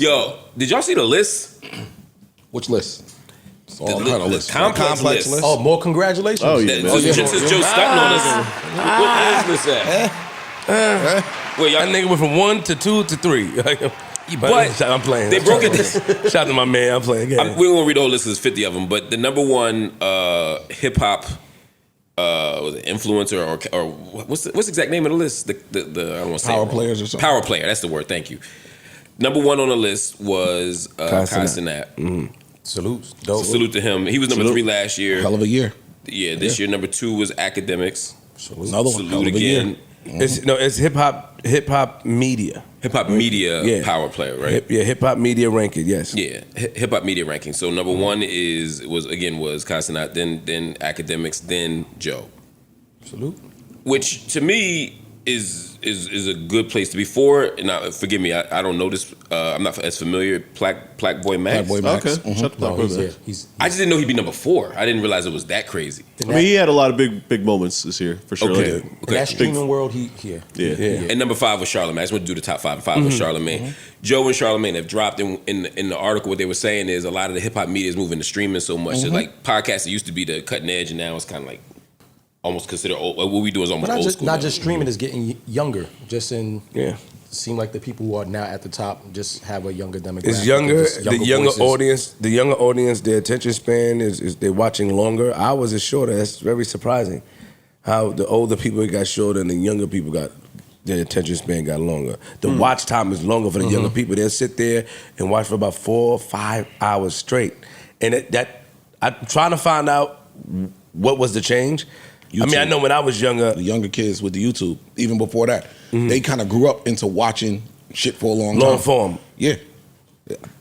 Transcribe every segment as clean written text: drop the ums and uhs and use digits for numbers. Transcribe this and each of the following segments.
Yo, did y'all see the list? Which list? The complex list. Oh, more congratulations. Oh, yeah. Since Joe stunting on us, what is this at? Wait, That nigga went from 1 to 2 to 3. But I'm playing. They broke it. Shout out to my man. I'm playing. We won't read the whole list. There's 50 of them. But the number one hip hop was it influencer or what's the exact name of the list? The I don't want to say Power players or something. Power player. That's the word. Thank you. Number one on the list was Kai Cenat. Salute. Dope. Salute to him. He was number 3 last year. Hell of a year. Yeah, this year number 2 was Academics. Another one. Salute again. It's hip hop media. Hip hop media power player, right? Hip hop media ranking. Yes. Yeah, hip hop media ranking. So number 1 was Kai Cenat, then Academics, then Joe. Salute. Which to me is a good place to be for. And forgive me, I don't know this. I'm not as familiar. Plaque Boy Max. Plaque Boy Max. Okay. Shut the fuck up. I just didn't know he'd be number 4. I didn't realize it was that crazy. I mean, he had a lot of big moments this year for sure. Okay. Like, In that streaming world, here. Yeah. And number 5 was Charlamagne. I just want to do the top 5. 5 was Charlamagne. Joe and Charlamagne have dropped in the article. What they were saying is a lot of the hip hop media is moving to streaming so much. So like podcasts that used to be the cutting edge, and now it's kind of like almost considered old. What we do is almost old school. Not just streaming is getting younger. Seem like the people who are now at the top just have a younger demographic. It's younger. The younger audience. Their attention span is they're watching longer. Ours is shorter. That's very surprising. How the older people got shorter and the younger people their attention span got longer. The watch time is longer for the younger people. They'll sit there and watch for about 4 or 5 hours straight. And I'm trying to find out what was the change. YouTube. I mean, I know when I was younger, the younger kids with the YouTube, even before that, they kind of grew up into watching shit for a long time. Long form. Yeah.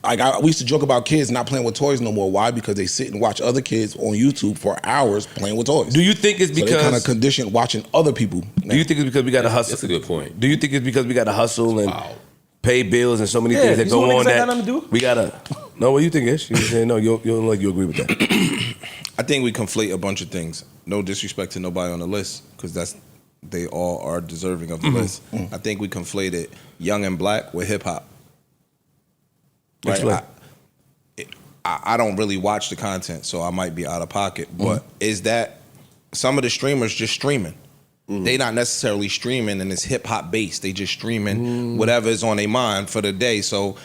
Like we used to joke about kids not playing with toys no more. Why? Because they sit and watch other kids on YouTube for hours playing with toys. Do you think it's because they kind of conditioned watching other people? Do you think it's because we got to hustle? That's a good point. Do you think it's because we got to hustle and pay bills and so many things that go on that we gotta? No, what do you think is? You saying no? You don't like you agree with that? I think we conflate a bunch of things. No disrespect to nobody on the list, because they all are deserving of the list. I think we conflated Young and Black with hip hop. Right? I don't really watch the content, so I might be out of pocket. But is that some of the streamers just streaming? They not necessarily streaming and it's hip hop based. They just streaming whatever is on their mind for the day. So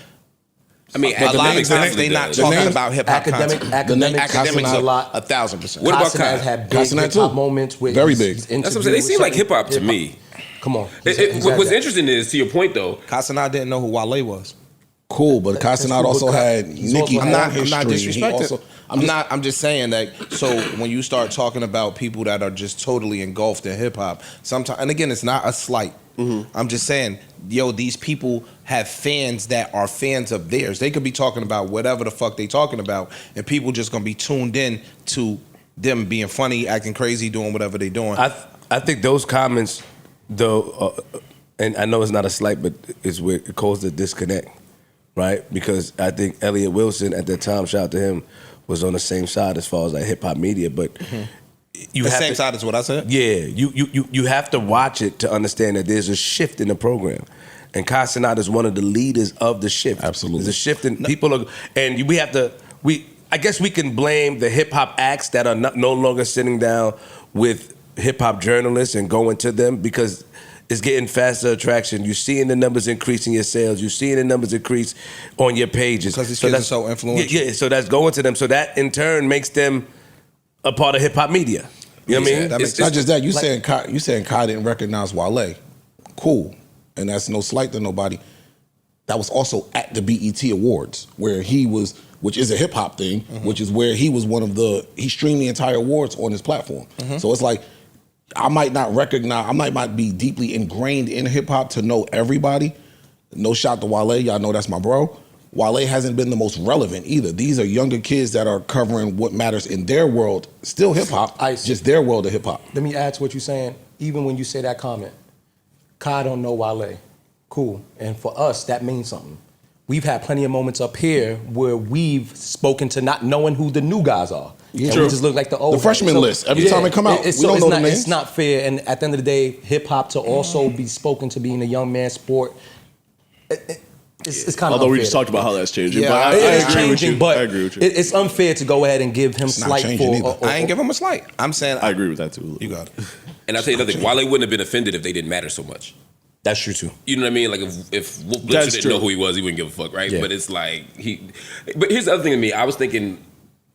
I mean, a lot of times they not talking about hip hop content. Academics a lot. 1,000%. What about Kai? Had big hip hop moments with very big. That's what I'm saying. They seem like hip hop to me. Come on. What's interesting is, to your point though, Kai Cenat didn't know who Wale was. Cool, but Kai Cenat also had Nicki. I'm not disrespecting. I'm just saying that. So when you start talking about people that are just totally engulfed in hip hop, sometimes, and again, it's not a slight. I'm just saying, these people have fans that are fans of theirs. They could be talking about whatever the fuck they talking about, and people just gonna be tuned in to them being funny, acting crazy, doing whatever they doing. I think those comments, though, and I know it's not a slight, but it's where it caused a disconnect, right? Because I think Elliot Wilson at that time, shout out to him, was on the same side as far as like hip hop media, but. The same side as what I said? Yeah, you have to watch it to understand that there's a shift in the program. And Kai Cenat is one of the leaders of the shift. Absolutely. There's a shift in people are, and I guess we can blame the hip hop acts that are no longer sitting down with hip hop journalists and going to them, because it's getting faster attraction. You're seeing the numbers increase in your sales. You're seeing the numbers increase on your pages. Because these kids are so influential. Yeah, so that's going to them. So that in turn makes them a part of hip hop media. You know what I mean? It's not just that. You saying Kai didn't recognize Wale. Cool. And that's no slight to nobody. That was also at the BET Awards, where he was, which is a hip hop thing, which is where he was he streamed the entire awards on his platform. So it's like, I might not be deeply ingrained in hip hop to know everybody. No shot to Wale, y'all know that's my bro. Wale hasn't been the most relevant either. These are younger kids that are covering what matters in their world, still hip hop, just their world of hip hop. Let me add to what you're saying. Even when you say that comment, Kai don't know Wale. Cool. And for us, that means something. We've had plenty of moments up here where we've spoken to not knowing who the new guys are. Yeah. And we just look like the old The freshman list. Every time they come out, we don't know the names. It's not fair. And at the end of the day, hip hop to also be spoken to being a young man's sport. it's kind of Although we unfair just talked about how that's changing. Yeah, but I It is agree with changing, you. but I agree with you. it's unfair to go ahead and give him not slight changing for. either. I ain't give him a slight. I'm saying I agree with that too. You got it. And I'll tell you another thing. Wale wouldn't have been offended if they didn't matter so much. That's true too. You know what I mean? Like if Wolf Blitzer That's didn't true. know who he was, he wouldn't give a fuck, right? Yeah. But it's like But here's the other thing to me. I was thinking,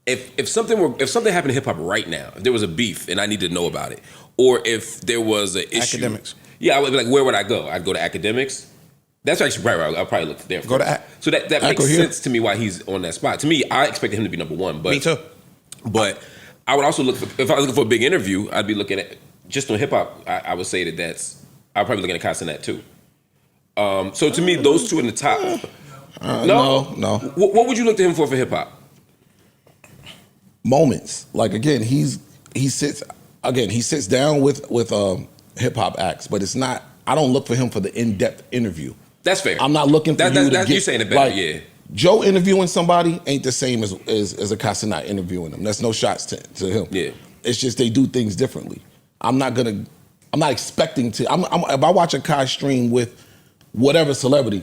if something happened to hip hop right now, if there was a beef and I need to know about it, or if there was an issue, Academics. Yeah, I would be like, where would I go? I'd go to academics. That's actually right. I'll probably look there. Go to first. So that makes Acco here. sense to me why he's on that spot. To me, I expected him to be number one. But Me too. But I would also look if I was looking for a big interview, I'd be looking at just on hip hop. I would say I'd probably looking at Castanet too. So to me, those two in the top. No. What would you look to him for hip hop? Moments. Like again, he sits down with hip hop acts, but it's not. I don't look for him for the in-depth interview. That's fair. I'm not looking for you to get. You're saying it better, like, yeah. Joe interviewing somebody ain't the same as a Castanet interviewing them. That's no shots to him. Yeah. It's just they do things differently. I'm not expecting to. If I watch a Kai stream with whatever celebrity,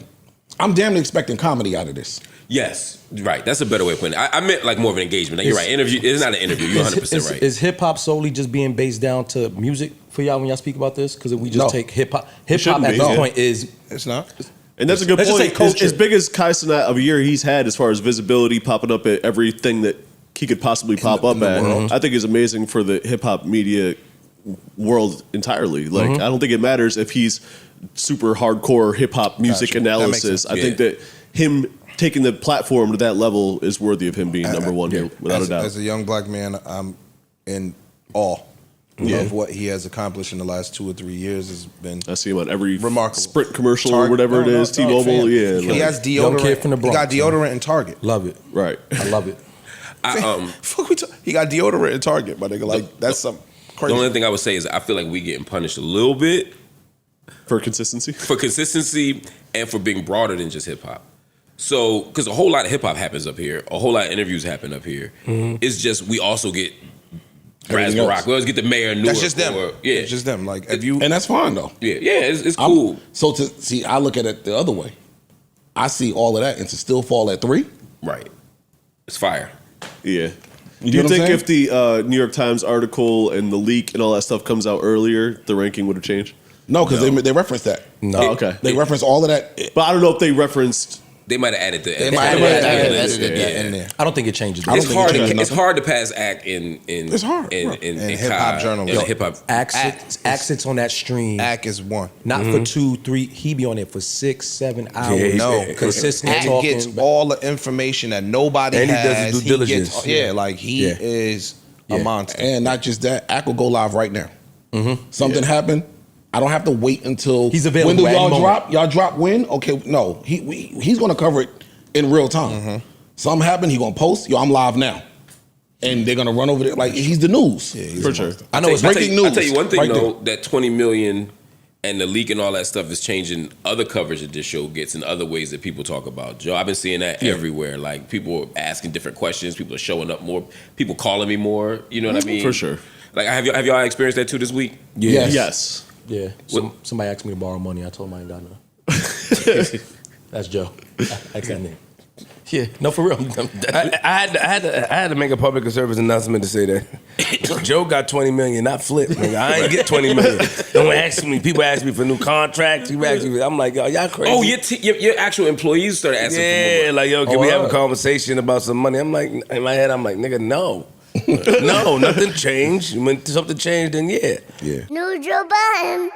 I'm damn near expecting comedy out of this. Yes, right. That's a better way of putting it. I meant like more of an engagement. You're right. Interview. It's not an interview. You're 100% right. Is hip hop solely just being based down to music for y'all when y'all speak about this? Because if we just No. take hip hop at shouldn't this be. No. point is It's not. And that's a good Let's just point. say culture. As big as Kai Cenat of a year he's had as far as visibility, popping up at everything that he could possibly pop up at, I think is amazing for the hip hop media world entirely. Like, I don't think it matters if he's super hardcore hip hop music Gotcha. That makes analysis. sense. I think that him taking the platform to that level is worthy of him being number one here, without a doubt. As a young black man, I'm in awe of what he has accomplished in the last 2 or 3 years. Has been I see him on every remarkable. Sprint commercial Target- or whatever it is, T-Mobile. fam. Yeah, He like- has Young deodorant. kid from the He got Bronx, deodorant in Target. love it. right. I love it. He got deodorant in Target, my nigga. Like that's some The crazy. only thing I would say is I feel like we getting punished a little bit For consistency. for consistency and for being broader than just hip hop. So, because a whole lot of hip hop happens up here, a whole lot of interviews happen up here. It's just we also get Raz Everything Barack. else. We always get the mayor of Newark. That's just them. Yeah, It's just them. Like if you And that's fine though. yeah. It's cool. So to see, I look at it the other way. I see all of that and to still fall at 3. Right. It's fire. Yeah. You Do you know what I'm think saying? if the New York Times article and the leak and all that stuff comes out earlier, the ranking would have changed? No, because they reference that. Oh, okay. They reference all of that. But I don't know if they referenced. They might have added the. they might have edited that in there. I don't think it changes. I don't It's think hard. it changes It's nothing. hard to pass act in. It's hard, bro. in hip-hop Kai, journalism. in hip hop. Accents on that stream. Ack is one. Not for 2, 3. He be on it for 6, 7 hours. he's- No, consistent Ack talking. gets all the information that nobody And he has. does his due diligence. Gets, yeah, like he Yeah. is a monster. And not just that, Ack will go live right now. Something happened. I don't have to wait until He's available When do at any y'all moment. drop? Y'all drop when? Okay, no. He's gonna cover it in real time. Something happened. He gonna post. Yo, I'm live now, and they're gonna run over there like he's the news. For sure. I know it's breaking news. I'll tell you one thing right though, that 20 million and the leak and all that stuff is changing other coverage that this show gets in other ways that people talk about. Joe, I've been seeing that everywhere. Like people are asking different questions, people are showing up more, people calling me more. You know what I mean? For sure. Like have y'all experienced that too this week? Yes. Yes. Yeah. Somebody asked me to borrow money. I told him I ain't got none. That's Joe. Ask that nigga. Yeah. No, for real. I had to make a public service announcement to say that Joe got 20 million, not Flip. Nigga. I ain't get 20 million. Don't ask me. People ask me for new contracts. People ask me. I'm like, yo, y'all crazy. Oh, your actual employees started asking for yeah. more. Like, yo, can we have a conversation about some money? I'm like, in my head, I'm like, nigga, no. No, nothing changed. When something changed, then yeah. Yeah. New Joe Budden.